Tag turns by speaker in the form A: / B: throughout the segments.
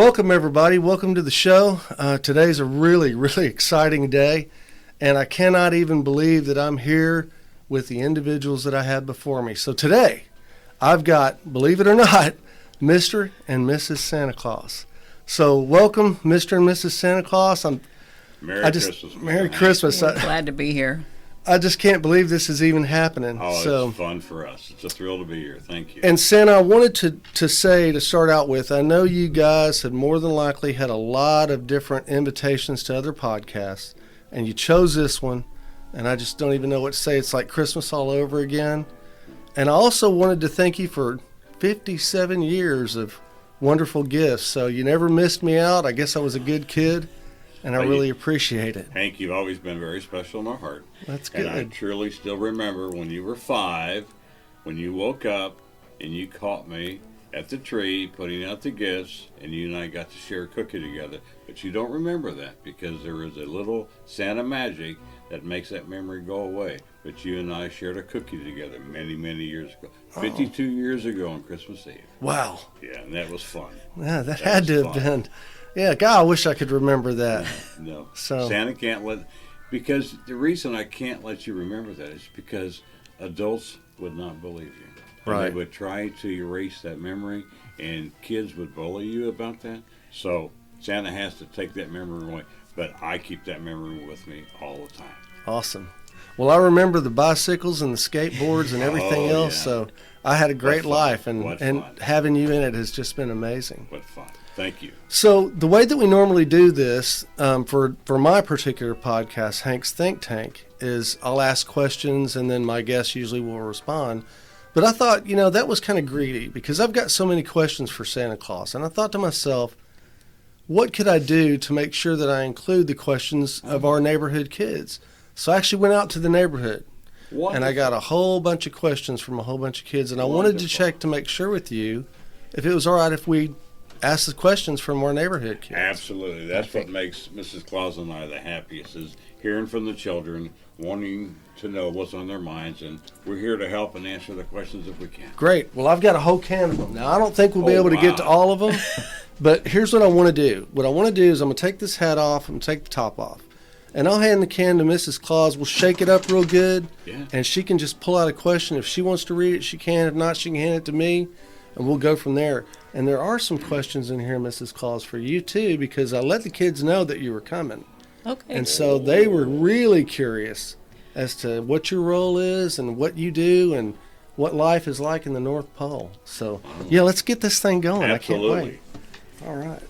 A: Welcome, everybody. Welcome to the show. Today's a really, really exciting day, and I cannot even believe that I'm here with the individuals that I have before me. So today, I've got, believe it or not, Mr. and Mrs. Santa Claus. So welcome, Mr. and Mrs. Santa Claus.
B: Christmas.
A: Merry Christmas.
C: We're glad to be here.
A: I just can't believe this is even happening.
B: It's fun for us. It's a thrill to be here. Thank you.
A: And Santa, I wanted to say, to start out with, I know you guys had more than likely had a lot of different invitations to other podcasts, and you chose this one, and I just don't even know what to say. It's like Christmas all over again. And I also wanted to thank you for 57 years of wonderful gifts. So you never missed me out. I guess I was a good kid. And I really appreciate it.
B: Hank, you've always been very special in my heart.
A: That's good.
B: And I truly still remember when you were 5, when you woke up and you caught me at the tree putting out the gifts, and you and I got to share a cookie together. But you don't remember that because there is a little Santa magic that makes that memory go away. But you and I shared a cookie together many, many years ago. 52 years ago on Christmas Eve.
A: Wow.
B: Yeah, and that was fun.
A: Yeah, that had to have been. Yeah, God, I wish I could remember that.
B: No.
A: So
B: Santa can't because the reason I can't let you remember that is because adults would not believe you.
A: Right.
B: And they would try to erase that memory, and kids would bully you about that. So Santa has to take that memory away, but I keep that memory with me all the time.
A: Awesome. Well, I remember the bicycles and the skateboards and everything else,
B: yeah.
A: So I had a great life, and
B: fun.
A: having you in it has just been amazing.
B: What fun. Thank you.
A: So the way that we normally do this for my particular podcast, Hank's Think Tank, is I'll ask questions and then my guests usually will respond. But I thought, that was kind of greedy because I've got so many questions for Santa Claus. And I thought to myself, what could I do to make sure that I include the questions of our neighborhood kids? So I actually went out to the neighborhood. Wonderful. And I got a whole bunch of questions from a whole bunch of kids. And I wanted to check to make sure with you if it was all right if we ask the questions from our neighborhood kids.
B: Absolutely. That's what makes Mrs. Claus and I the happiest, is hearing from the children, wanting to know what's on their minds, and we're here to help and answer the questions if we can.
A: Great. Well, I've got a whole can of them. Now, I don't think we'll be able to get to all of them, but here's what I want to do. What I want to do is I'm going to take this hat off, I'm going to take the top off, and I'll hand the can to Mrs. Claus. We'll shake it up real good, and she can just pull out a question. If she wants to read it, she can. If not, she can hand it to me, and we'll go from there. And there are some questions in here, Mrs. Claus, for you, too, because I let the kids know that you were coming.
C: Okay.
A: And so they were really curious as to what your role is and what you do and what life is like in the North Pole. So, yeah, let's get this thing going.
B: Absolutely.
A: I can't wait. All right.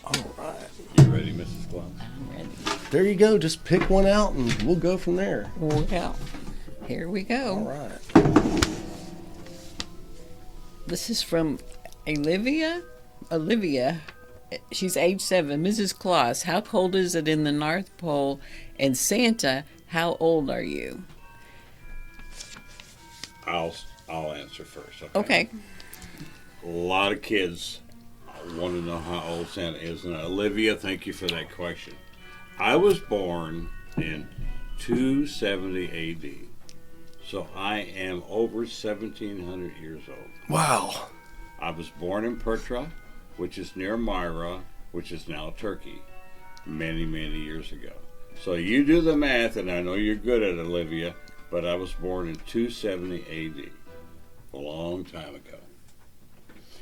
A: All right.
B: You ready, Mrs. Claus?
C: I'm ready.
A: There you go. Just pick one out and we'll go from there.
C: Well, here we go.
A: All right.
C: This is from Olivia. She's age 7. Mrs. Claus, how cold is it in the North Pole? And Santa, how old are you?
B: I'll answer first.
C: Okay.
B: A lot of kids want to know how old Santa is. And Olivia, thank you for that question. I was born in 270 A.D., so I am over 1,700 years old.
A: Wow.
B: I was born in Petra, which is near Myra, which is now Turkey, many, many years ago. So you do the math, and I know you're good at it, Olivia, but I was born in 270 A.D., a long time ago.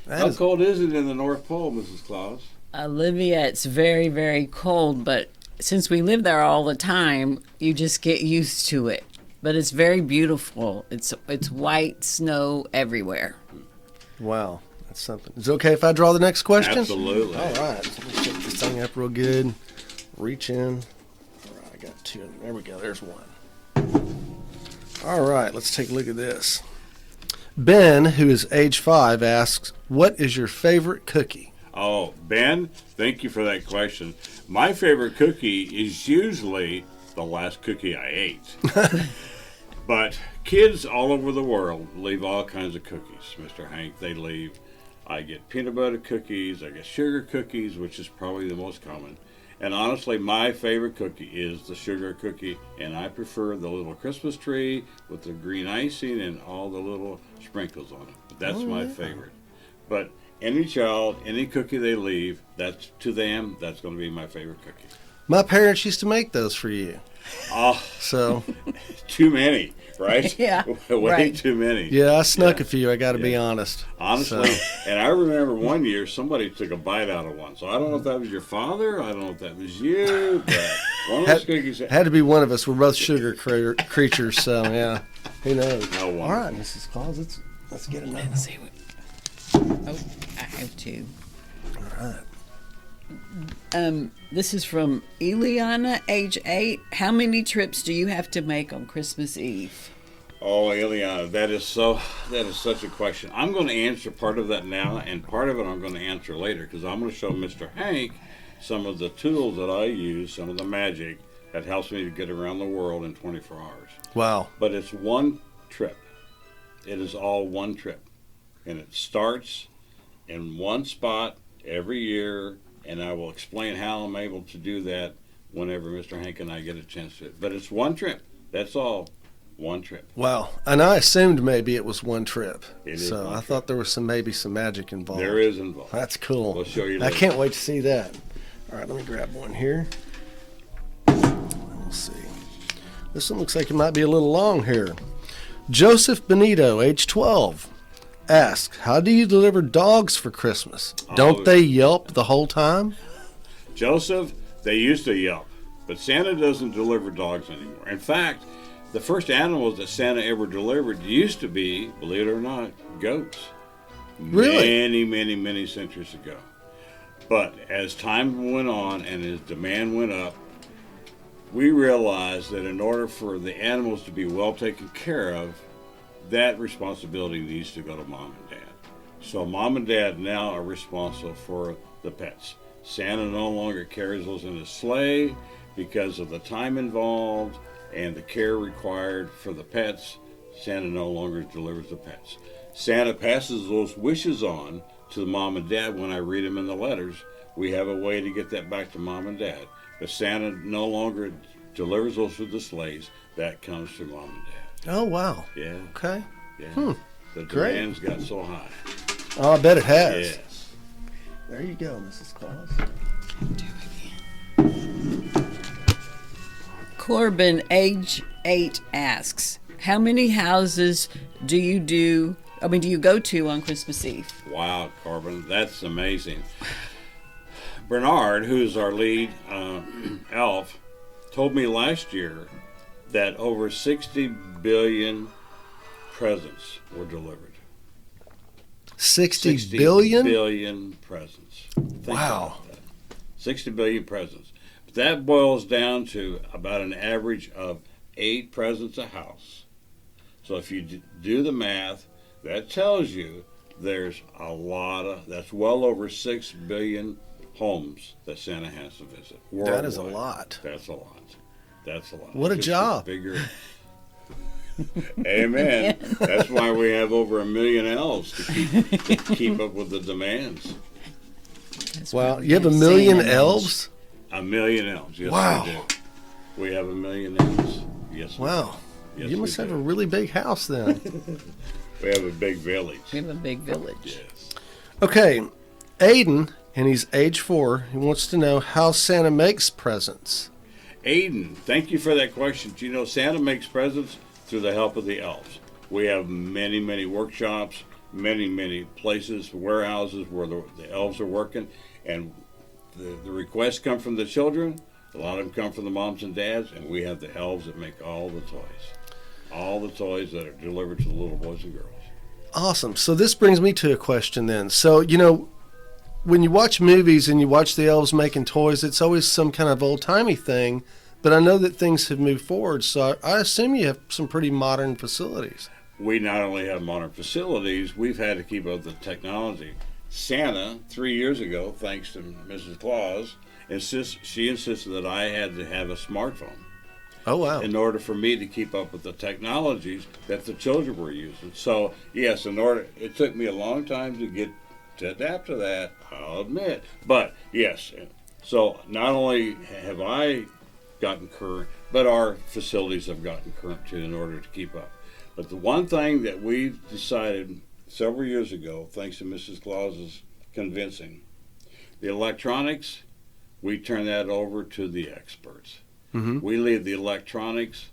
B: How cold is it in the North Pole, Mrs. Claus?
C: Olivia, it's very, very cold, but since we live there all the time, you just get used to it. But it's very beautiful. It's white snow everywhere.
A: Wow. That's something. Is it okay if I draw the next question?
B: Absolutely.
A: All right. So let me shake this thing up real good. Reach in. All right. I got 2. There we go. There's 1. All right. Let's take a look at this. Ben, who is age 5, asks, what is your favorite cookie?
B: Oh, Ben, thank you for that question. My favorite cookie is usually the last cookie I ate. But kids all over the world leave all kinds of cookies, Mr. Hank. I get peanut butter cookies, I get sugar cookies, which is probably the most common. And honestly, my favorite cookie is the sugar cookie, and I prefer the little Christmas tree with the green icing and all the little sprinkles on it. But that's my favorite. But any child, any cookie they leave, that's to them, that's going to be my favorite cookie.
A: My parents used to make those for you.
B: Oh,
A: So,
B: too many, right?
C: Yeah,
B: Way
C: right.
B: too many.
A: yeah, I snuck
B: Yeah.
A: a few, I got to be
B: Yeah.
A: honest.
B: Honestly,
A: So,
B: and I remember one year somebody took a bite out of one. So I don't know if that was your father, I don't know if that was you, but one of those cookies.
A: had to be one of us. We're both sugar creatures, so yeah. Who knows?
B: No wonder.
A: All right, Mrs. Claus, let's get another.
C: Let's see what. Oh, I have two.
A: All right.
C: This is from Eliana, age 8. How many trips do you have to make on Christmas Eve?
B: Oh, Eliana, that is such a question. I'm going to answer part of that now, and part of it I'm going to answer later because I'm going to show Mr. Hank some of the tools that I use, some of the magic that helps me to get around the world in 24 hours.
A: Wow.
B: But it's one trip. It is all one trip. And it starts in one spot every year, and I will explain how I'm able to do that whenever Mr. Hank and I get a chance to. But it's one trip. That's all. One trip.
A: Wow. And I assumed maybe it was one trip.
B: It is
A: so
B: one
A: I
B: trip.
A: thought there was some magic involved.
B: There is involved.
A: That's cool.
B: We'll show you
A: I
B: later.
A: can't wait to see that. All right, let me grab one here. We'll see. This one looks like it might be a little long here. Joseph Benito, age 12, asks, how do you deliver dogs for Christmas? Don't they yelp the whole time?
B: Joseph, they used to yelp, but Santa doesn't deliver dogs anymore. In fact, the first animals that Santa ever delivered used to be, believe it or not, goats.
A: Really?
B: Many centuries ago. But as time went on and as demand went up, we realized that in order for the animals to be well taken care of, that responsibility needs to go to mom and dad. So mom and dad now are responsible for the pets. Santa no longer carries those in his sleigh because of the time involved and the care required for the pets. Santa no longer delivers the pets. Santa passes those wishes on to the mom and dad when I read them in the letters. We have a way to get that back to mom and dad. But Santa no longer delivers those through the sleighs. That comes to mom and dad.
A: Oh, wow.
B: Yeah.
A: Okay.
B: Yeah. The
A: Great.
B: demands got so high.
A: Oh, I bet it has.
B: Yes.
A: There you go, Mrs. Claus.
C: Corbin, age 8, asks, how many houses do you go to on Christmas Eve?
B: Wow, Corbin, that's amazing. Bernard, who's our lead elf, told me last year that over 60 billion presents were delivered.
A: 60 billion?
B: billion presents. Think
A: Wow.
B: about that. 60 billion presents. But that boils down to about an average of 8 presents a house. So if you do the math, that tells you there's that's well over 6 billion homes that Santa has to visit.
A: That is a
B: worldwide.
A: lot.
B: That's a lot. That's a lot.
A: What a
B: Just
A: job.
B: Bigger. Amen. That's why we have over 1 million elves to keep up with the demands.
C: That's
A: Wow.
C: what
A: You have a
C: Santa
A: million
C: means.
A: elves?
B: 1 million elves. Yes,
A: Wow.
B: we do. We have 1 million elves. Yes.
A: Wow.
B: Yes,
A: You
B: we
A: must have
B: do.
A: a really big house then.
B: We have a big village.
C: We have a big village.
B: Yes.
A: Okay. Aidan, and he's age 4, he wants to know how Santa makes presents.
B: Aidan, thank you for that question. Do you know Santa makes presents through the help of the elves? We have many workshops, many places, warehouses where the elves are working, and the requests come from the children. A lot of them come from the moms and dads, and we have the elves that make all the toys. All the toys that are delivered to the little boys and girls.
A: Awesome. So this brings me to a question then. So, when you watch movies and you watch the elves making toys, it's always some kind of old-timey thing, but I know that things have moved forward, so I assume you have some pretty modern facilities.
B: We not only have modern facilities, we've had to keep up with the technology. Santa, 3 years ago, thanks to Mrs. Claus, she insisted that I had to have a smartphone
A: Oh, wow.
B: in order for me to keep up with the technologies that the children were using. So, yes, it took me a long time to adapt to that, I'll admit. But, yes, so not only have I gotten current, but our facilities have gotten current too in order to keep up. But the one thing that we've decided several years ago, thanks to Mrs. Claus's convincing. The electronics, we turn that over to the experts.
A: Mm-hmm.
B: We leave the electronics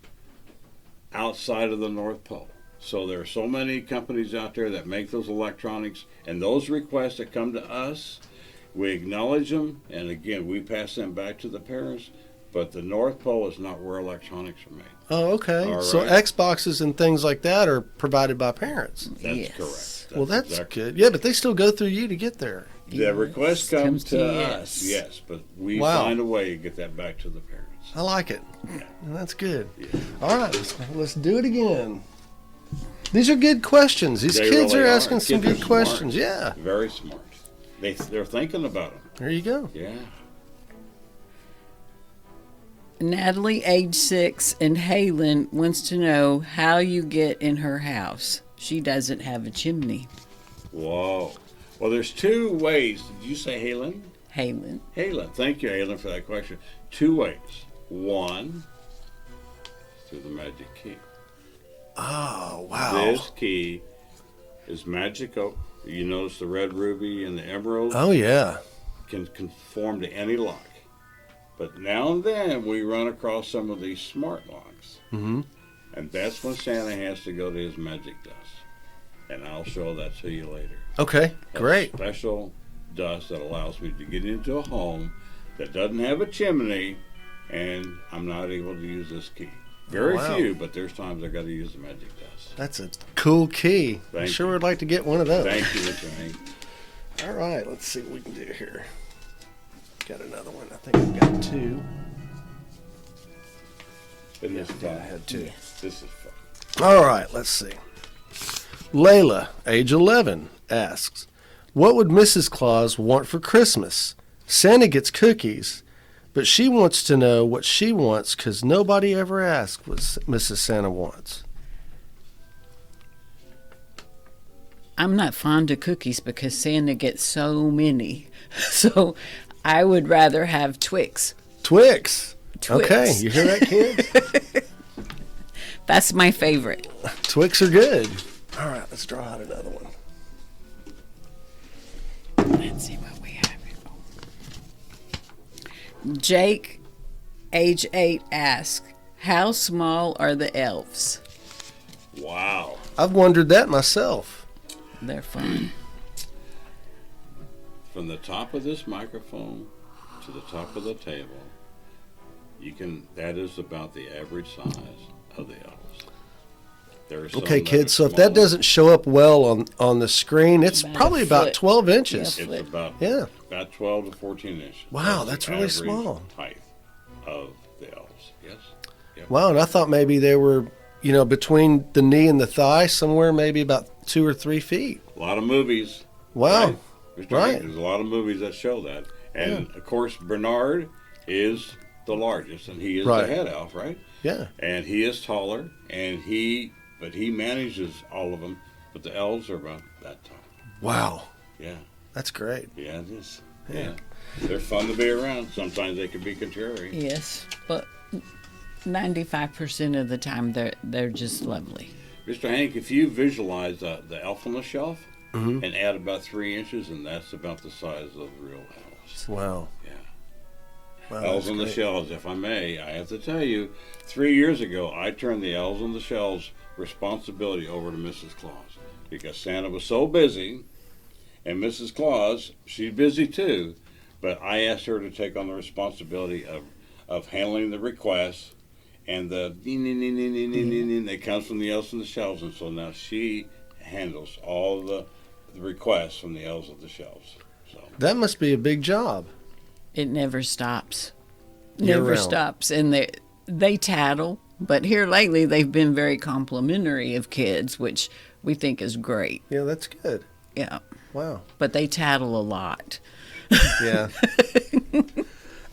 B: outside of the North Pole. So there are so many companies out there that make those electronics, and those requests that come to us, we acknowledge them, and again, we pass them back to the parents. But the North Pole is not where electronics are made.
A: Oh, okay.
B: All
A: So
B: right.
A: Xboxes and things like that are provided by parents.
B: That's
C: Yes.
B: correct.
A: Well, that's
B: exactly.
A: good. Yeah, but they still go through you to get there.
B: The request comes to
C: yes.
B: us, yes, but we
A: Wow.
B: find a way to get that back to the parents.
A: I like it.
B: Yeah.
A: That's good.
B: Yeah.
A: All right, let's do it again. These are good questions. These
B: They
A: kids
B: really
A: are
B: are.
A: asking some
B: Kids are
A: good
B: smart.
A: questions. Yeah.
B: Very smart. They're thinking about them.
A: There you go.
B: Yeah.
C: Natalie, age 6, and Halen wants to know how you get in her house. She doesn't have a chimney.
B: Whoa. Well, there's two ways. Did you say Halen?
C: Halen.
B: Halen. Thank you, Halen, for that question. Two ways. One, through the magic key.
A: Oh, wow.
B: This key is magical. You notice the red ruby and the emerald
A: Oh, yeah.
B: can conform to any lock. But now and then we run across some of these smart locks.
A: Mm-hmm.
B: And that's when Santa has to go to his magic dust. And I'll show that to you later.
A: Okay,
B: That's
A: great.
B: Special dust that allows me to get into a home that doesn't have a chimney, and I'm not able to use this key. Very
A: Wow.
B: few, but there's times I got to use the magic dust.
A: That's a cool key. I
B: Thank
A: sure
B: you.
A: would like to get one of those.
B: Thank you, Mr. Hank.
A: All right, let's see what we can do here. Got another one. I think I've got two.
B: Isn't this
A: I
B: fun?
A: had two.
B: This is fun.
A: All right, let's see. Layla, age 11, asks, what would Mrs. Claus want for Christmas? Santa gets cookies, but she wants to know what she wants because nobody ever asked what Mrs. Santa wants.
C: I'm not fond of cookies because Santa gets so many. So I would rather have Twix.
A: Twix.
C: Twix.
A: Okay, you hear that, kids?
C: That's my favorite.
A: Twix are good. All right, let's draw out another one.
C: Let's see what we have here. Jake, age 8, asks, how small are the elves?
B: Wow.
A: I've wondered that myself.
C: They're fun.
B: From the top of this microphone to the top of the table, that is about the average size of the elves. There are some
A: Okay,
B: that
A: kids,
B: are
A: so if that
B: smaller.
A: doesn't show up well on the screen, it's
C: About a
A: probably about
C: foot.
A: 12 inches.
C: Yeah.
B: It's about
A: Yeah.
B: 12 to 14 inches.
A: Wow,
B: the
A: that's really
B: average
A: small.
B: Height of the elves. Yes. Yep.
A: Wow, and I thought maybe they were, between the knee and the thigh, somewhere maybe about 2 or 3 feet.
B: A lot of movies.
A: Wow.
B: Right? Mr.
A: Right.
B: Hank, there's a lot of movies that show that. And of course, Bernard is the largest, and he is
A: Right.
B: the head elf, right?
A: Yeah.
B: And he is taller, but he manages all of them. But the elves are about that tall.
A: Wow.
B: Yeah,
A: That's great.
B: yeah, it is.
A: Yeah.
B: Yeah, they're fun to be around. Sometimes they can be contrary.
C: Yes, but 95% of the time they're just lovely.
B: Mr. Hank, if you visualize the elf on the shelf
A: Mhm.
B: and add about 3 inches, and that's about the size of real elves.
A: Wow.
B: Yeah.
A: Wow,
B: Elves
A: that's
B: on the
A: great.
B: Shelves, if I may, I have to tell you, 3 years ago, I turned the Elves on the Shelves responsibility over to Mrs. Claus because Santa was so busy, and Mrs. Claus, she's busy too, but I asked her to take on the responsibility of handling the requests and the that comes from the Elves on the Shelves, and so now she handles all the requests from the Elves on the Shelves. So.
A: That must be a big job.
C: It never stops.
A: Year
C: Never
A: round.
C: stops. And they tattle, but here lately they've been very complimentary of kids, which we think is great.
A: Yeah, that's good.
C: Yeah.
A: Wow.
C: But they tattle a lot.
A: Yeah.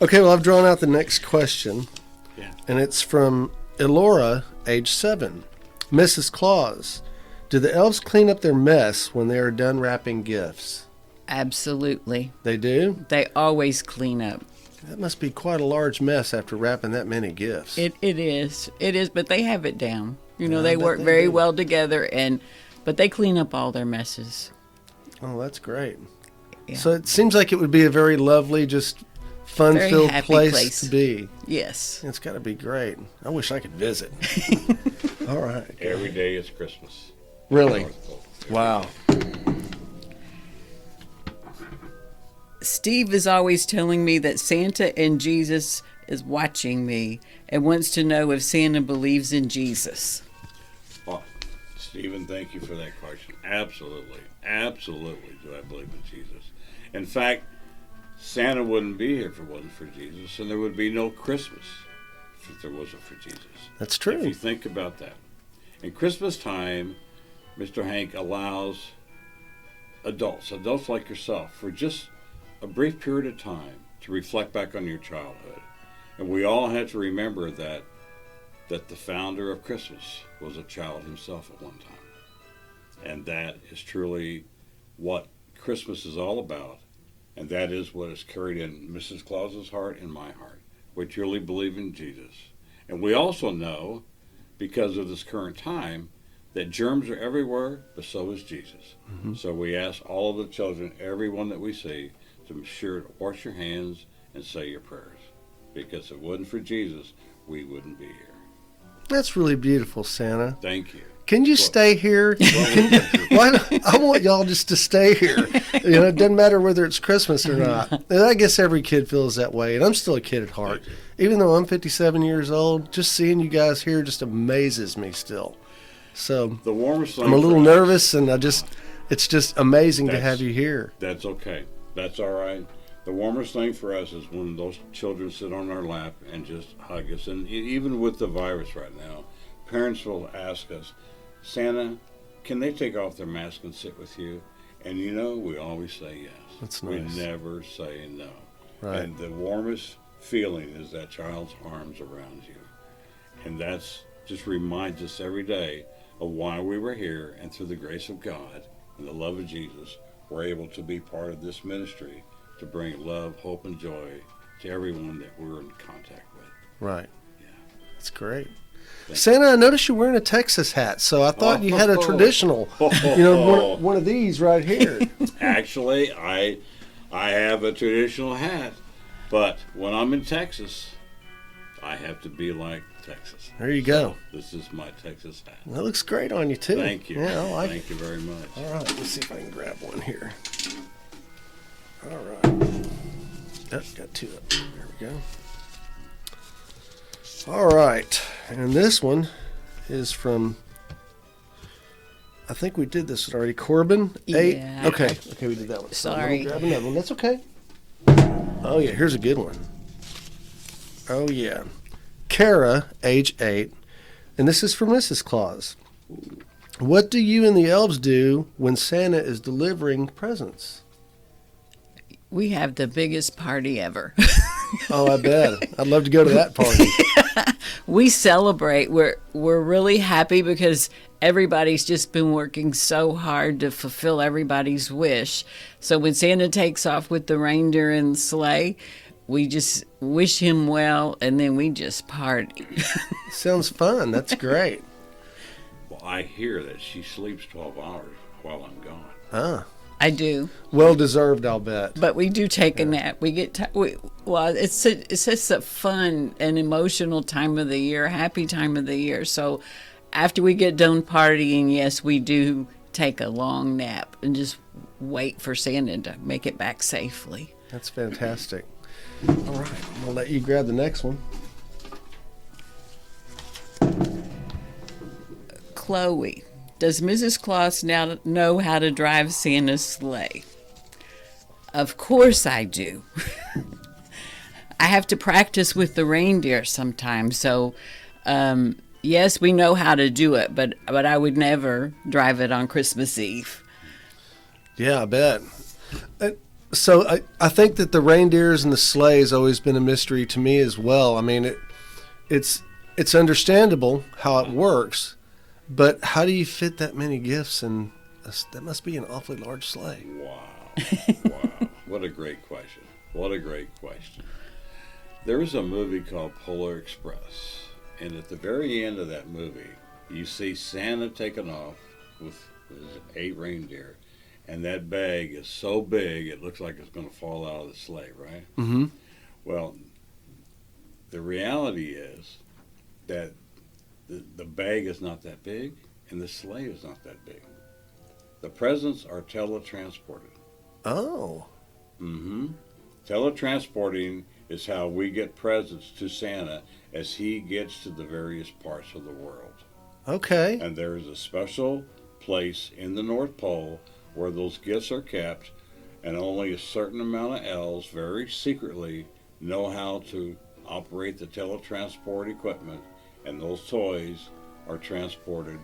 A: Okay, well, I've drawn out the next question.
B: Yeah.
A: And it's from Elora, age 7. Mrs. Claus, do the elves clean up their mess when they are done wrapping gifts?
C: Absolutely.
A: They do?
C: They always clean up.
A: That must be quite a large mess after wrapping that many gifts.
C: It is. It is, but they have it down.
A: I
C: They
A: bet
C: work
A: they
C: very
A: do.
C: well together, and But they clean up all their messes.
A: Oh, that's great.
C: Yeah.
A: So it seems like it would be a very lovely, just fun-filled
C: Very happy
A: place to be.
C: Yes.
A: It's got to be great. I wish I could visit. All right.
B: Every day is Christmas.
A: Really? Wow.
C: Steve is always telling me that Santa and Jesus is watching me and wants to know if Santa believes in Jesus.
B: Well, Stephen, thank you for that question. Absolutely. Absolutely do I believe in Jesus. In fact, Santa wouldn't be here if it wasn't for Jesus, and there would be no Christmas if there wasn't for Jesus.
A: That's
B: If
A: true.
B: you think about that. In Christmas time, Mr. Hank allows adults like yourself, for just a brief period of time to reflect back on your childhood. And we all have to remember that the founder of Christmas was a child himself at one time. And that is truly what Christmas is all about. And that is what is carried in Mrs. Claus's heart and my heart. We truly believe in Jesus. And we also know, because of this current time, that germs are everywhere, but so is Jesus.
A: Mm-hmm.
B: So we ask all of the children, everyone that we see, to be sure to wash your hands and say your prayers. Because if it wasn't for Jesus, we wouldn't be here.
A: That's really beautiful, Santa.
B: Thank you.
A: Can you stay here? I want y'all just to stay here. It doesn't matter whether it's Christmas or not. And I guess every kid feels that way. And I'm still a kid at heart. Even though I'm 57 years old, just seeing you guys here just amazes me still. So
B: The warmest thing
A: I'm a little
B: for us-
A: nervous, and it's just amazing to have you here.
B: That's okay. That's all right. The warmest thing for us is when those children sit on our lap and just hug us. And even with the virus right now, parents will ask us, Santa, can they take off their mask and sit with you? And we always say yes.
A: That's nice.
B: We never say no.
A: Right.
B: And the warmest feeling is that child's arms around you. And that's just reminds us every day of why we were here, and through the grace of God and the love of Jesus, we're able to be part of this ministry to bring love, hope, and joy to everyone that we're in contact with.
A: Right.
B: Yeah.
A: That's great. Santa, I noticed you're wearing a Texas hat, so I thought you had a traditional, one of these right here.
B: Actually, I have a traditional hat, but when I'm in Texas, I have to be like Texas.
A: There you go.
B: This is my Texas hat.
A: That looks great on you, too.
B: Thank you.
A: Yeah, I like
B: Thank you very much.
A: All right, let's see if I can grab one here. All right. Oh, got two up. There we go. All right. And this one is from, I think we did this already. Corbin, 8.
C: Yeah.
A: Okay, we did that one. So
C: Sorry.
A: let me grab another one. That's okay. Oh, yeah, here's a good one. Oh, yeah. Kara, age 8. And this is from Mrs. Claus. What do you and the elves do when Santa is delivering presents?
C: We have the biggest party ever.
A: Oh, I bet. I'd love to go to that party.
C: We celebrate. We're really happy because everybody's just been working so hard to fulfill everybody's wish. So when Santa takes off with the reindeer and the sleigh, we just wish him well, and then we just party.
A: Sounds fun. That's great.
B: Well, I hear that she sleeps 12 hours while I'm gone.
A: Ah,
C: I do.
A: well deserved, I'll bet.
C: But we do take a nap. We get it's just a fun and emotional time of the year, happy time of the year. So after we get done partying, yes, we do take a long nap and just wait for Santa to make it back safely.
A: That's fantastic. All right, I'll let you grab the next one.
C: Chloe, does Mrs. Claus now know how to drive Santa's sleigh? Of course I do. I have to practice with the reindeer sometimes, so yes, we know how to do it, but I would never drive it on Christmas Eve.
A: Yeah, I bet. So I think that the reindeers and the sleigh has always been a mystery to me as well. I mean, it's understandable how it works, but how do you fit that many gifts in? That must be an awfully large sleigh.
B: Wow. Wow. What a great question. What a great question. There is a movie called Polar Express, and at the very end of that movie, you see Santa taking off with There's 8 reindeer. And that bag is so big, it looks like it's going to fall out of the sleigh, right?
A: Mm-hmm.
B: Well, the reality is that the bag is not that big, and the sleigh is not that big. The presents are teletransported.
A: Oh.
B: Mm-hmm. Teletransporting is how we get presents to Santa as he gets to the various parts of the world.
A: Okay.
B: And there is a special place in the North Pole where those gifts are kept, and only a certain amount of elves very secretly know how to operate the teletransport equipment, and those toys are transported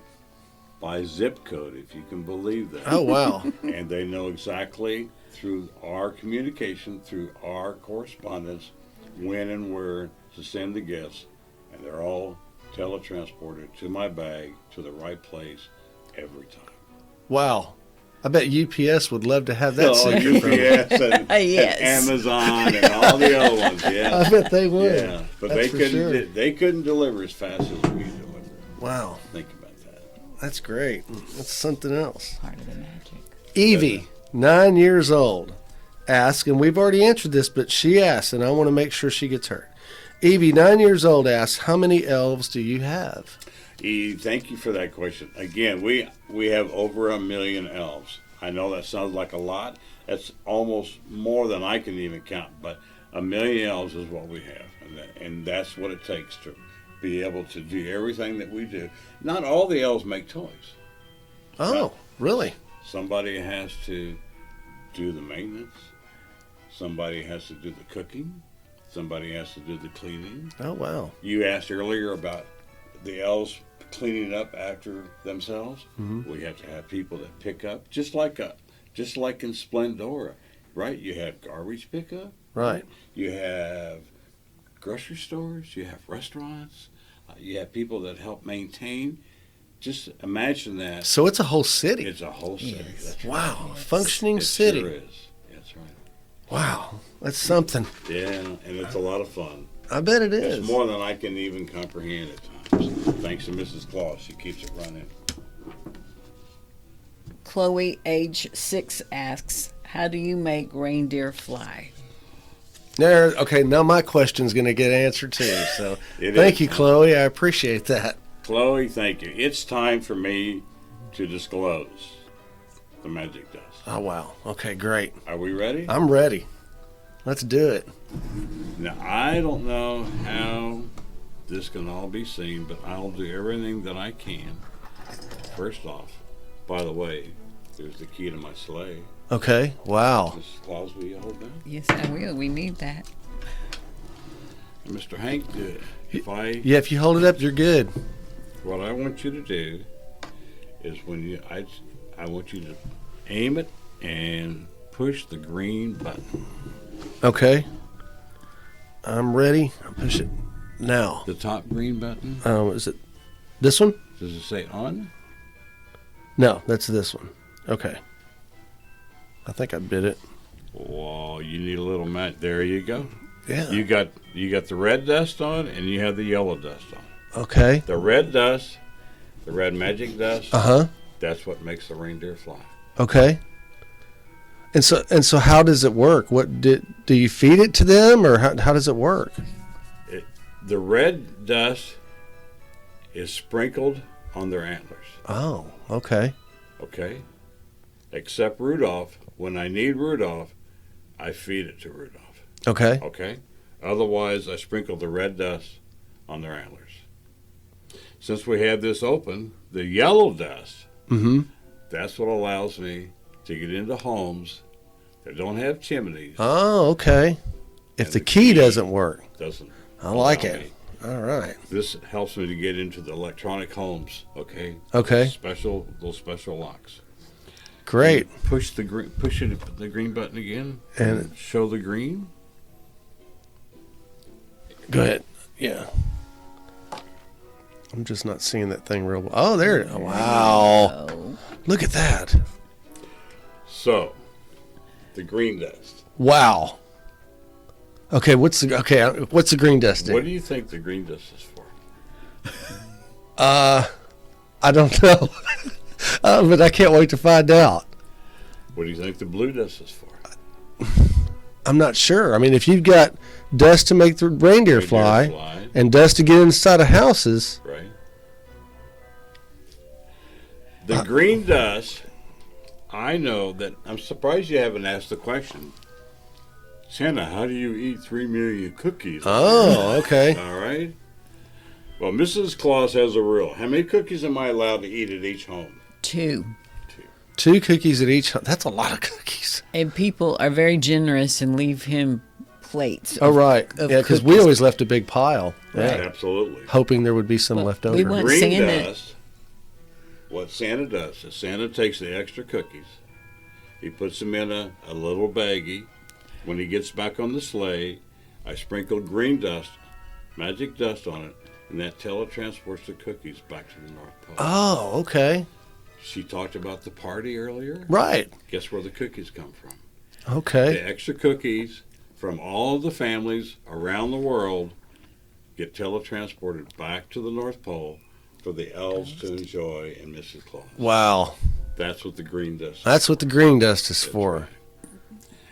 B: by zip code, if you can believe that.
A: Oh, wow.
B: And they know exactly through our communication, through our correspondence, when and where to send the gifts, and they're all teletransported to my bag to the right place every time.
A: Wow. I bet UPS would love to have that secret from you.
B: UPS and
C: Yes.
B: and Amazon and all the other ones, yeah.
A: I bet they would.
B: Yeah, but
A: That's for sure.
B: they couldn't deliver as fast as we deliver.
A: Wow.
B: Think about that.
A: That's great. That's something else.
C: Part of the magic.
A: Evie, 9 years old, asks, and we've already answered this, but she asks, and I want to make sure she gets heard. Evie, 9 years old, asks, how many elves do you have?
B: Eve, thank you for that question. Again, we have over 1 million elves. I know that sounds like a lot. That's almost more than I can even count, but 1 million elves is what we have, and that's what it takes to be able to do everything that we do. Not all the elves make toys.
A: Oh, really?
B: Somebody has to do the maintenance. Somebody has to do the cooking. Somebody has to do the cleaning.
A: Oh, wow.
B: You asked earlier about the elves cleaning up after themselves.
A: Mm-hmm.
B: We have to have people that pick up, just like in Splendora, right? You have garbage pickup.
A: Right.
B: You have grocery stores. You have restaurants. You have people that help maintain. Just imagine that.
A: So it's a whole city.
B: It's a whole city.
C: Yes.
B: That's
A: Wow.
B: right.
A: A functioning
B: It
A: city.
B: sure is. That's right.
A: Wow. That's something.
B: Yeah, and it's a lot of fun.
A: I bet it is.
B: It's more than I can even comprehend at times. Thanks to Mrs. Claus, she keeps it running.
C: Chloe, age 6, asks, how do you make reindeer fly?
A: There. Okay, now my question's going to get answered too. So thank you, Chloe. I appreciate that.
B: Chloe, thank you. It's time for me to disclose the magic dust.
A: Oh, wow. Okay, great.
B: Are we ready?
A: I'm ready. Let's do it.
B: Now, I don't know how this can all be seen, but I'll do everything that I can. First off, by the way, there's the key to my sleigh.
A: Okay. Wow.
B: Mrs. Claus, will you hold that?
C: Yes, I will. We need that.
B: And Mr. Hank,
A: Yeah, if you hold it up, you're good.
B: what I want you to do is I want you to aim it and push the green button.
A: Okay. I'm ready. I'll push it now.
B: The top green button.
A: Is it this one?
B: Does it say on?
A: No, that's this one. Okay. I think I bit it.
B: Well, you need a little mat. There you go.
A: Yeah.
B: You got the red dust on, and you have the yellow dust on.
A: Okay.
B: The red dust, the red magic dust.
A: Uh-huh.
B: That's what makes the reindeer fly.
A: Okay. And so how does it work? What do you feed it to them, or how does it work?
B: The red dust is sprinkled on their antlers.
A: Oh, okay.
B: Okay? Except Rudolph. When I need Rudolph, I feed it to Rudolph.
A: Okay.
B: Okay? Otherwise, I sprinkle the red dust on their antlers. Since we have this open, the yellow dust,
A: Mm-hmm.
B: that's what allows me to get into homes that don't have chimneys.
A: Oh, okay. If
B: And
A: the
B: the
A: key
B: key
A: doesn't work.
B: Doesn't.
A: I like
B: allow
A: it.
B: me.
A: All right.
B: This helps me to get into the electronic homes. Okay.
A: Okay.
B: Those special locks.
A: Great.
B: Push the green button again,
A: And
B: show the green.
A: go ahead. Yeah. I'm just not seeing that thing real well. Oh, there it is. Wow.
C: Oh.
A: Look at that.
B: So, the green dust.
A: Wow. Okay, what's the green dust do?
B: What do you think the green dust is for?
A: I don't know. But I can't wait to find out.
B: What do you think the blue dust is for?
A: I'm not sure. I mean, if you've got dust to make the reindeer fly and dust to get inside of houses.
B: Right. The green dust, I know that, I'm surprised you haven't asked the question. Santa, how do you eat 3 million cookies?
A: Oh, okay.
B: All right. Well, Mrs. Claus has a rule. How many cookies am I allowed to eat at each home?
C: 2.
A: 2 cookies at each. That's a lot of cookies.
C: And people are very generous and leave him plates.
A: Oh, right. Yeah, because we always left a big pile.
B: Right,
A: Yeah.
B: absolutely.
A: Hoping there would be some left over.
C: we want
B: Green
C: Santa.
B: dust, what Santa does is Santa takes the extra cookies, he puts them in a little baggie. When he gets back on the sleigh, I sprinkle green dust, magic dust on it, and that teletransports the cookies back to the North Pole.
A: Oh, okay.
B: She talked about the party earlier.
A: Right.
B: Guess where the cookies come from?
A: Okay.
B: The extra cookies from all the families around the world get teletransported back to the North Pole for the elves to enjoy and Mrs. Claus.
A: Wow.
B: That's what the green dust is.
A: That's what the green dust is for.
B: Right.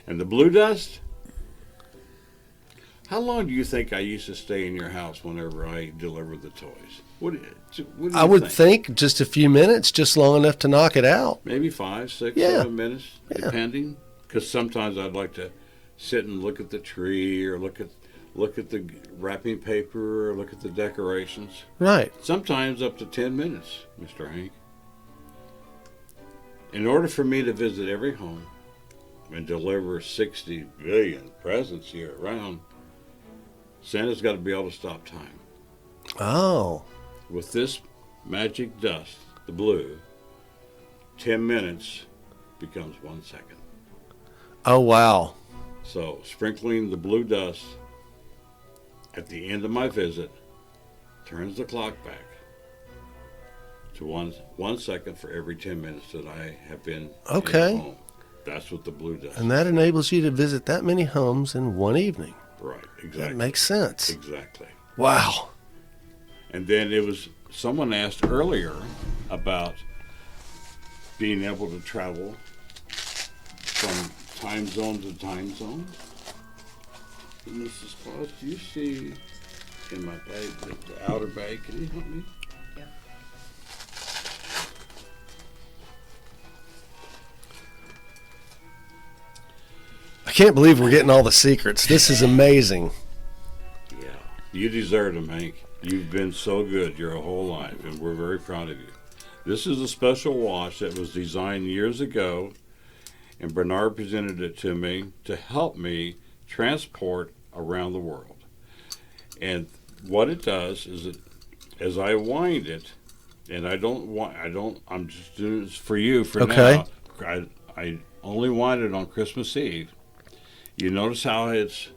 B: And the blue dust? How long do you think I used to stay in your house whenever I delivered the toys? What do you
A: I would think just a few minutes, just long enough to knock it out.
B: Maybe 5, 6,
A: Yeah.
B: 7 minutes, depending. Because sometimes I'd like to sit and look at the tree or look at the wrapping paper or look at the decorations.
A: Right.
B: Sometimes up to 10 minutes, Mr. Hank. In order for me to visit every home and deliver 60 billion presents year round, Santa's got to be able to stop time.
A: Oh.
B: With this magic dust, the blue, 10 minutes becomes 1 second.
A: Oh, wow.
B: So sprinkling the blue dust at the end of my visit turns the clock back to one second for every 10 minutes that I have been in the home. That's what the blue does.
A: And that enables you to visit that many homes in one evening.
B: Right, exactly.
A: That makes sense.
B: Exactly.
A: Wow.
B: And then someone asked earlier about being able to travel from time zone to time zone. And Mrs. Claus, do you see in my bag, the outer bag, can you help me?
A: I can't believe we're getting all the secrets. This is amazing.
B: Yeah. You deserve them, Hank. You've been so good your whole life, and we're very proud of you. This is a special watch that was designed years ago, and Bernard presented it to me to help me transport around the world. And what it does is that as I wind it, and I'm just doing this for you for now. I only wind it on Christmas Eve. You notice how it's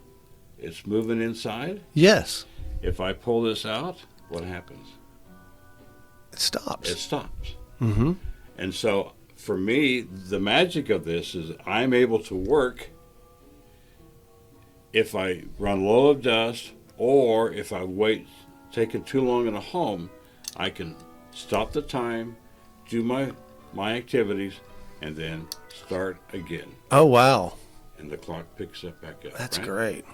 B: moving inside?
A: Yes.
B: If I pull this out, what happens?
A: It stops.
B: It stops.
A: Mm-hmm.
B: And so for me, the magic of this is I'm able to work if I run low of dust or if I wait taking too long in a home, I can stop the time, do my activities, and then start again.
A: Oh, wow.
B: And the clock picks up back up.
A: That's
B: right?
A: great.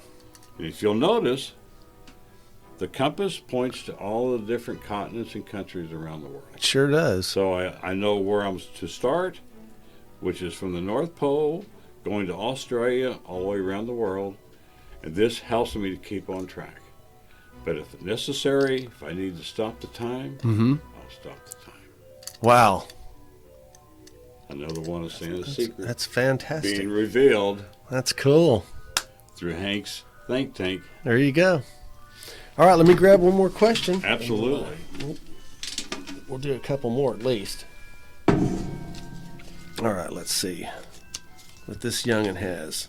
B: And if you'll notice, the compass points to all the different continents and countries around the world.
A: It sure does.
B: So I know where I'm to start, which is from the North Pole, going to Australia, all the way around the world. And this helps me to keep on track. But if necessary, if I need to stop the time, I'll stop the time.
A: Wow.
B: Another one of Santa's secrets.
A: That's fantastic.
B: Being revealed
A: That's cool.
B: through Hank's think tank.
A: There you go. All right, let me grab one more question.
B: Absolutely.
A: We'll do a couple more at least. All right, let's see what this youngin' has.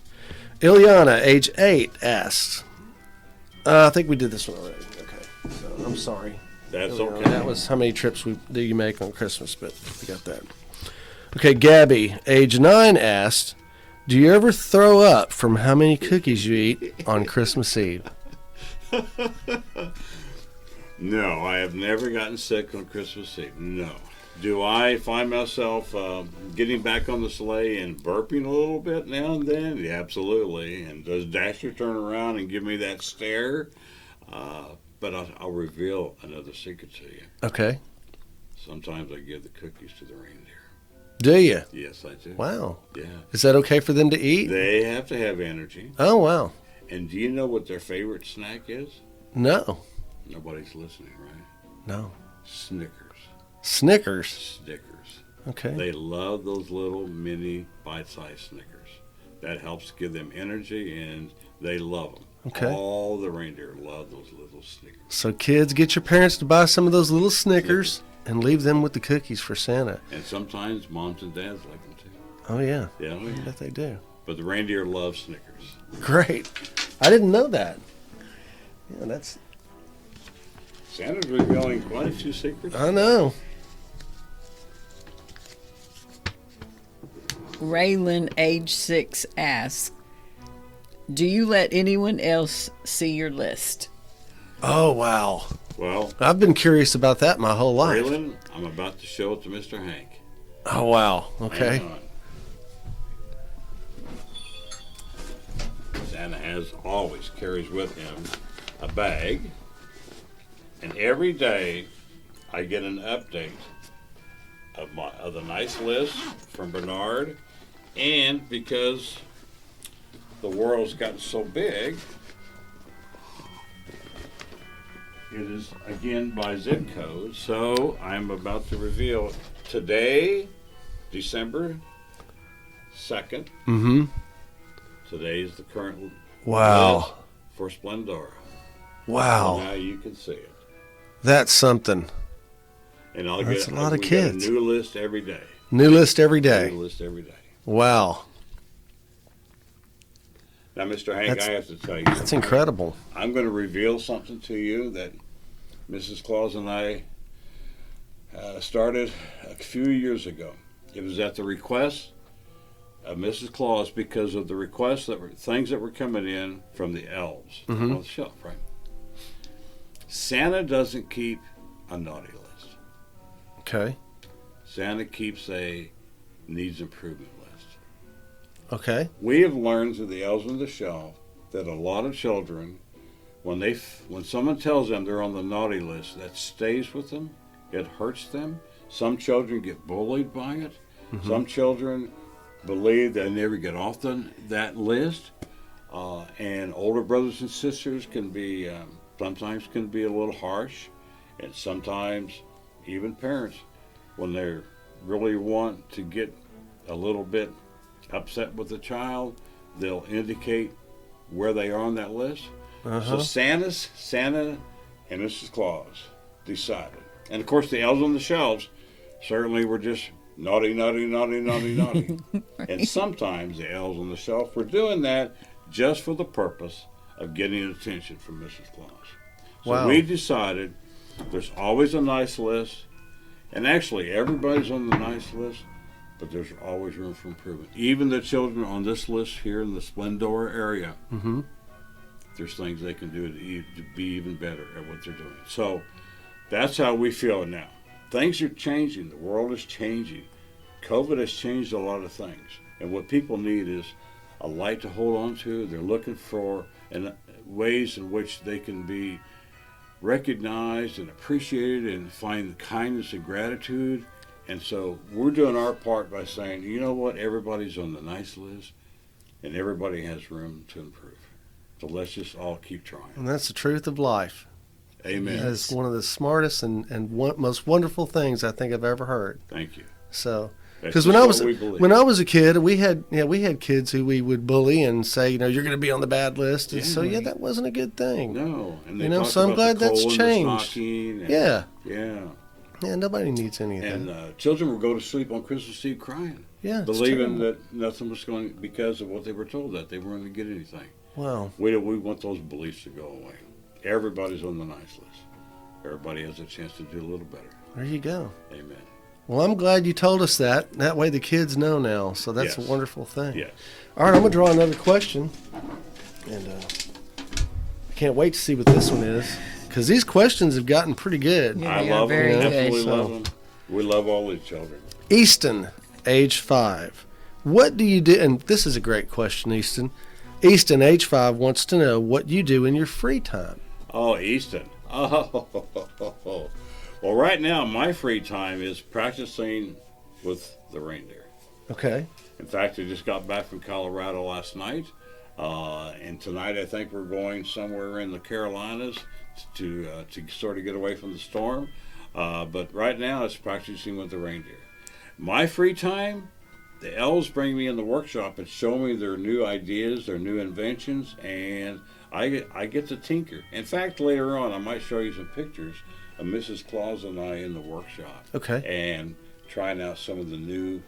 A: Eliana, age 8, asks. I think we did this one already. Okay, so I'm sorry.
B: That's
A: Eliana,
B: okay.
A: that was how many trips do you make on Christmas, but we got that. Okay, Gabby, age 9, asked, do you ever throw up from how many cookies you eat on Christmas Eve?
B: No, I have never gotten sick on Christmas Eve. No. Do I find myself getting back on the sleigh and burping a little bit now and then? Yeah, absolutely. And does Dasher turn around and give me that stare? But I'll reveal another secret to you.
A: Okay.
B: Sometimes I give the cookies to the reindeer.
A: Do you?
B: Yes, I do.
A: Wow.
B: Yeah.
A: Is that okay for them to eat?
B: They have to have energy.
A: Oh, wow.
B: And do you know what their favorite snack is?
A: No.
B: Nobody's listening, right?
A: No.
B: Snickers.
A: Snickers.
B: Snickers.
A: Okay.
B: They love those little mini bite-sized Snickers. That helps give them energy, and they love them.
A: Okay.
B: All the reindeer love those little Snickers.
A: So kids, get your parents to buy some of those little Snickers and leave them with the cookies for Santa.
B: And sometimes moms and dads like them too.
A: Oh, yeah.
B: Yeah, oh,
A: I
B: yeah.
A: bet they do.
B: But the reindeer love Snickers.
A: Great. I didn't know that. Yeah, that's...
B: Santa's revealing quite a few secrets.
A: I know.
C: Raylan, age 6, asks, do you let anyone else see your list?
A: Oh, wow.
B: Well,
A: I've been curious about that my whole life.
B: Raylan, I'm about to show it to Mr. Hank.
A: Oh, wow. Okay.
B: Hang on. Santa always carries with him a bag, and every day I get an update of the nice list from Bernard, and because the world's gotten so big, it is again by zip code. So I'm about to reveal today, December 2nd.
A: Mm-hmm.
B: Today is the current
A: Wow.
B: list for Splendora.
A: Wow.
B: Now you can see it.
A: That's something.
B: And
A: That's
B: get
A: a lot of
B: we
A: kids.
B: Get a new list every day.
A: New list every day.
B: New list every day.
A: Wow.
B: Now, Mr. Hank, I have to tell you,
A: That's incredible.
B: I'm going to reveal something to you that Mrs. Claus and I started a few years ago. It was at the request of Mrs. Claus because of the requests that were things that were coming in from the elves on the shelf, right? Santa doesn't keep a naughty list.
A: Okay.
B: Santa keeps a needs improvement list.
A: Okay.
B: We have learned through the elves on the shelf that a lot of children, when someone tells them they're on the naughty list, that stays with them. It hurts them. Some children get bullied by it. Some children believe they never get off that list. And older brothers and sisters can be sometimes can be a little harsh, and sometimes even parents, when they really want to get a little bit upset with the child, they'll indicate where they are on that list. So Santa and Mrs. Claus decided, and of course the elves on the shelves certainly were just naughty, naughty, naughty, naughty, naughty.
C: Right.
B: And sometimes the elves on the shelf were doing that just for the purpose of getting attention from Mrs. Claus. So
A: Wow.
B: we decided there's always a nice list, and actually everybody's on the nice list, but there's always room for improvement. Even the children on this list here in the Splendora area, there's things they can do to be even better at what they're doing. So that's how we feel now. Things are changing. The world is changing. COVID has changed a lot of things. And what people need is a light to hold on to. They're looking for ways in which they can be recognized and appreciated and find kindness and gratitude. And so we're doing our part by saying, you know what, everybody's on the nice list and everybody has room to improve. So let's just all keep trying.
A: And that's the truth of life.
B: Amen.
A: That is one of the smartest and most wonderful things I think I've ever heard.
B: Thank you.
A: So,
B: That's
A: because
B: just what we believe.
A: when I was a kid, we had kids who we would bully and say, you're going to be on the bad list. And so that wasn't a good thing.
B: No. And they
A: so I'm glad that's changed.
B: Yeah.
A: Yeah, nobody needs any of that.
B: And children would go to sleep on Christmas Eve crying.
A: Yeah, it's
B: believing
A: terrible.
B: that nothing was going because of what they were told, that they weren't going to get anything.
A: Wow.
B: We want those beliefs to go away. Everybody's on the nice list. Everybody has a chance to do a little better.
A: There you go.
B: Amen.
A: Well, I'm glad you told us that. That way the kids know now. So that's
B: Yes.
A: a wonderful thing.
B: Yes.
A: All right, I'm going to draw another question. And I can't wait to see what this one is. Because these questions have gotten pretty good.
C: Yeah,
B: I
C: they are
B: love them.
C: very good.
B: Absolutely
A: So-
B: love them. We love all the children.
A: Easton, age 5. What do you do? And this is a great question, Easton. Easton, age 5, wants to know what you do in your free time.
B: Oh, Easton. Oh, well, right now my free time is practicing with the reindeer.
A: Okay.
B: In fact, I just got back from Colorado last night, and tonight I think we're going somewhere in the Carolinas to sort of get away from the storm. But right now it's practicing with the reindeer. My free time, the elves bring me in the workshop and show me their new ideas, their new inventions, and I get to tinker. In fact, later on I might show you some pictures of Mrs. Claus and I in the workshop.
A: Okay.
B: And trying out some of the new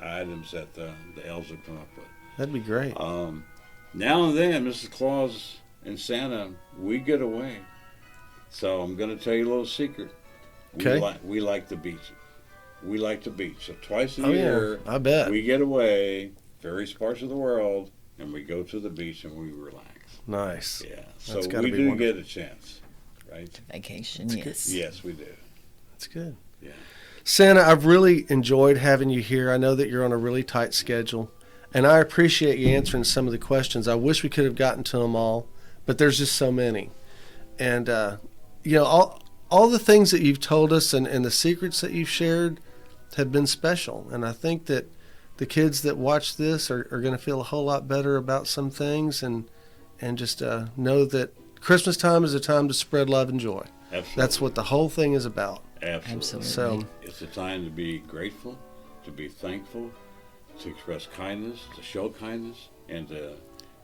B: items that the elves have come up with.
A: That'd be great.
B: Now and then, Mrs. Claus and Santa, we get away. So I'm going to tell you a little secret.
A: Okay.
B: We like the beach. We like the beach. So twice a
A: Oh,
B: year,
A: yeah. I bet.
B: we get away, various parts of the world, and we go to the beach and we relax.
A: Nice.
B: Yeah. So
A: That's gotta
B: we
A: be
B: do
A: wonderful.
B: get a chance, right?
C: Vacation,
A: That's good.
C: yes.
B: Yes, we do.
A: That's good.
B: Yeah.
A: Santa, I've really enjoyed having you here. I know that you're on a really tight schedule, and I appreciate you answering some of the questions. I wish we could have gotten to them all, but there's just so many. And, all the things that you've told us and the secrets that you've shared have been special. And I think that the kids that watch this are going to feel a whole lot better about some things and just know that Christmas time is a time to spread love and joy.
B: Absolutely.
A: That's what the whole thing is about.
B: Absolutely.
A: So
B: It's a time to be grateful, to be thankful, to express kindness, to show kindness, and to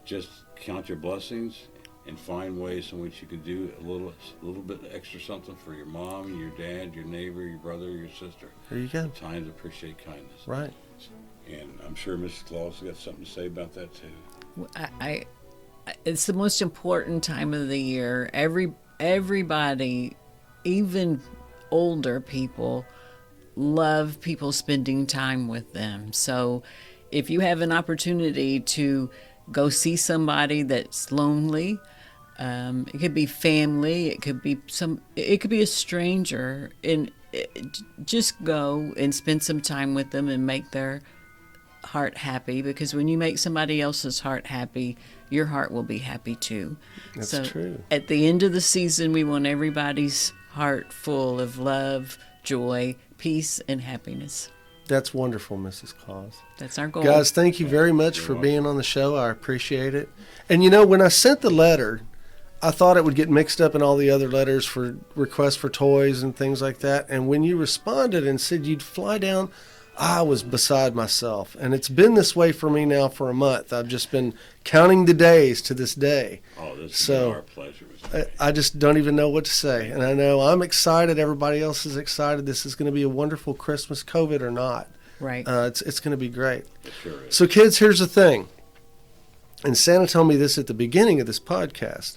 B: just count your blessings and find ways in which you can do a little bit extra something for your mom, your dad, your neighbor, your brother, your sister.
A: there you go.
B: Time to appreciate kindness.
A: Right.
B: And I'm sure Mrs. Claus has got something to say about that too.
C: I it's the most important time of the year. Everybody, even older people, love people spending time with them. So if you have an opportunity to go see somebody that's lonely, it could be family, it could be a stranger, and just go and spend some time with them and make their heart happy, because when you make somebody else's heart happy, your heart will be happy too.
A: That's
C: so
A: true.
C: At the end of the season, we want everybody's heart full of love, joy, peace, and happiness.
A: That's wonderful, Mrs. Claus.
C: That's our goal.
A: Guys, thank you very much for being on the show. I appreciate it. And when I sent the letter, I thought it would get mixed up in all the other letters for requests for toys and things like that. And when you responded and said you'd fly down, I was beside myself. And it's been this way for me now for a month. I've just been counting the days to this day.
B: Oh, this is our pleasure.
A: I just don't even know what to say. And I know I'm excited. Everybody else is excited. This is going to be a wonderful Christmas, COVID or not.
C: Right.
A: It's going to be great.
B: It sure is.
A: So, kids, here's the thing. And Santa told me this at the beginning of this podcast.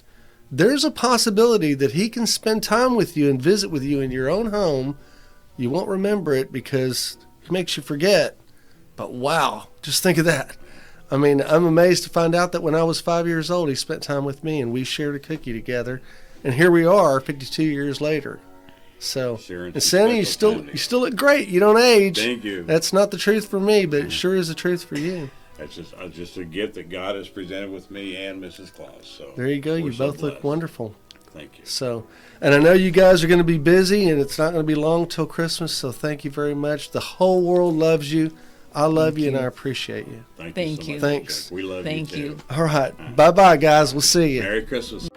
A: There's a possibility that he can spend time with you and visit with you in your own home. You won't remember it because it makes you forget. But wow, just think of that. I mean, I'm amazed to find out that when I was 5 years old, he spent time with me and we shared a cookie together. And here we are 52 years later. So, and Santa, you still look great. You don't age.
B: Thank you.
A: That's not the truth for me, but it sure is the truth for you.
B: That's just a gift that God has presented with me and Mrs. Claus. So
A: there you go. You
B: so
A: both look wonderful.
B: Thank you.
A: So, and I know you guys are going to be busy, and it's not going to be long till Christmas. So, thank you very much. The whole world loves you. I love you, and I appreciate you.
B: Thank you.
A: Thanks.
B: We love you.
C: Thank you.
B: Too.
A: All right. Bye-bye, guys. We'll see you.
B: Merry Christmas.